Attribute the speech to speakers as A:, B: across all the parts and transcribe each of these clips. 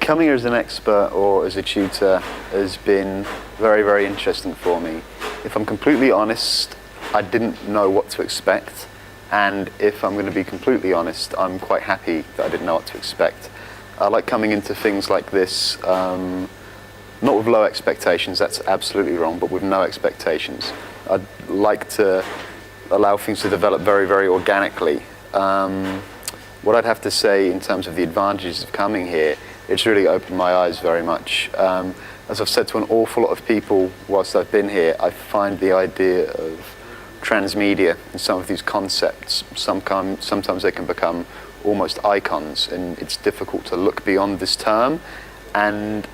A: Coming here as an expert or as a tutor has been very, very interesting for me. If I'm completely honest, I didn't know what to expect, and if I'm going to be completely honest, I'm quite happy that I didn't know what to expect. I like coming into things like this, not with low expectations, that's absolutely wrong, but with no expectations. I'd like to allow things to develop very, very organically. What I'd have to say in terms of the advantages of coming here, it's really opened my eyes very much. As I've said to an awful lot of people whilst I've been here, I find the idea of transmedia and some of these concepts, sometimes they can become almost icons, and it's difficult to look beyond this term, and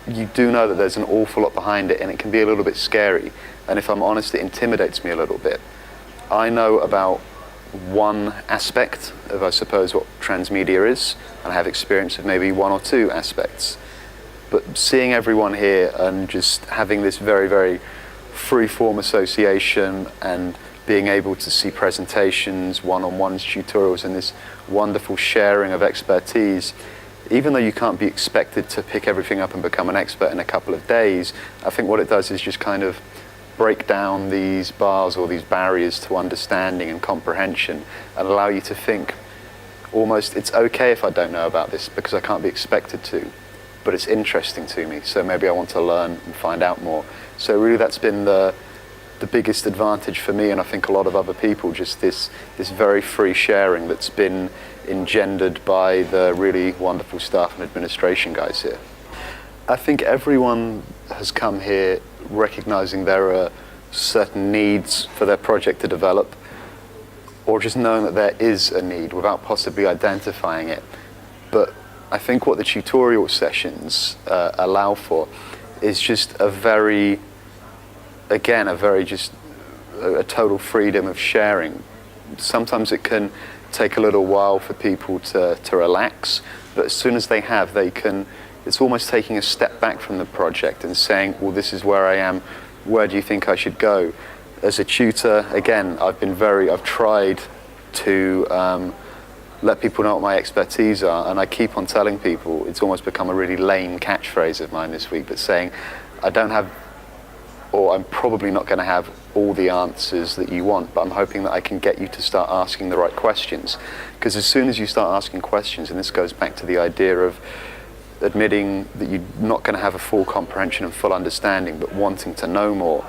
A: you do know that there's an awful lot behind it, and it can be a little bit scary, and if I'm honest, it intimidates me a little bit. I know about one aspect of, I suppose, what transmedia is, and I have experience of maybe one or two aspects, but seeing everyone here and just having this very, very free-form association and being able to see presentations, one-on-ones, tutorials, and this wonderful sharing of expertise, even though you can't be expected to pick everything up and become an expert in a couple of days, I think what it does is just kind of break down these bars or these barriers to understanding and comprehension and allow you to think almost, it's okay if I don't know about this because I can't be expected to, but it's interesting to me, so maybe I want to learn and find out more. So really that's been the biggest advantage for me, and I think a lot of other people, just this very free sharing that's been engendered by the really wonderful staff and administration guys here. I think everyone has come here recognizing there are certain needs for their project to develop, or just knowing that there is a need without possibly identifying it. But I think what the tutorial sessions allow for is just a total freedom of sharing. Sometimes it can take a little while for people to relax, but as soon as they have, it's almost taking a step back from the project and saying, well, this is where I am, where do you think I should go? As a tutor, again, I've tried to let people know what my expertise are, and I keep on telling people, it's almost become a really lame catchphrase of mine this week, but saying, I don't have, or I'm probably not going to have all the answers that you want, but I'm hoping that I can get you to start asking the right questions. Because as soon as you start asking questions, and this goes back to the idea of admitting that you're not going to have a full comprehension and full understanding, but wanting to know more,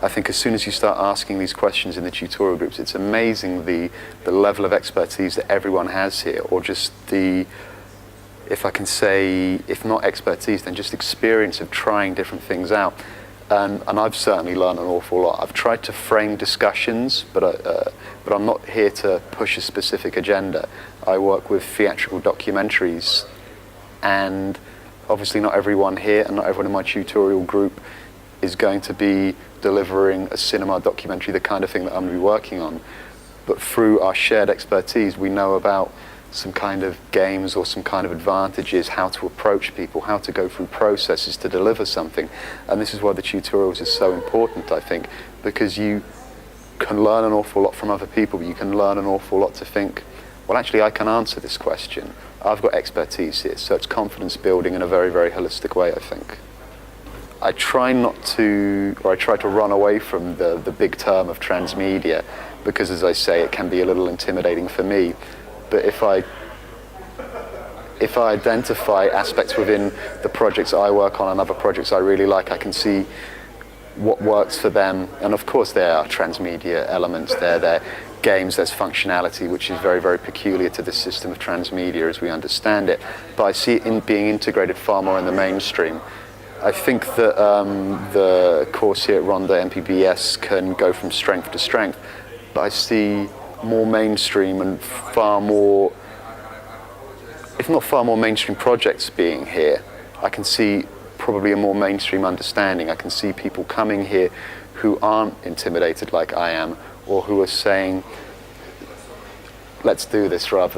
A: I think as soon as you start asking these questions in the tutorial groups, it's amazing the level of expertise that everyone has here, or just if I can say, if not expertise, then just experience of trying different things out. And I've certainly learned an awful lot. I've tried to frame discussions, but I'm not here to push a specific agenda. I work with theatrical documentaries, and obviously not everyone here and not everyone in my tutorial group is going to be delivering a cinema documentary, the kind of thing that I'm going to be working on. But through our shared expertise, we know about some kind of games or some kind of advantages, how to approach people, how to go through processes to deliver something. And this is why the tutorials is so important, I think, because you can learn an awful lot from other people, but you can learn an awful lot to think, well, actually, I can answer this question. I've got expertise here, so it's confidence building in a very, very holistic way, I think. I try to run away from the big term of transmedia, because as I say, it can be a little intimidating for me. But if I identify aspects within the projects I work on and other projects I really like, I can see what works for them. And of course there are transmedia elements there. There are games, there's functionality, which is very, very peculiar to the system of transmedia as we understand it. But I see it being integrated far more in the mainstream. I think that the course here at Ronda MPBS can go from strength to strength, but I see more mainstream and far more, if not far more mainstream projects being here. I can see probably a more mainstream understanding. I can see people coming here who aren't intimidated like I am, or who are saying, let's do this rather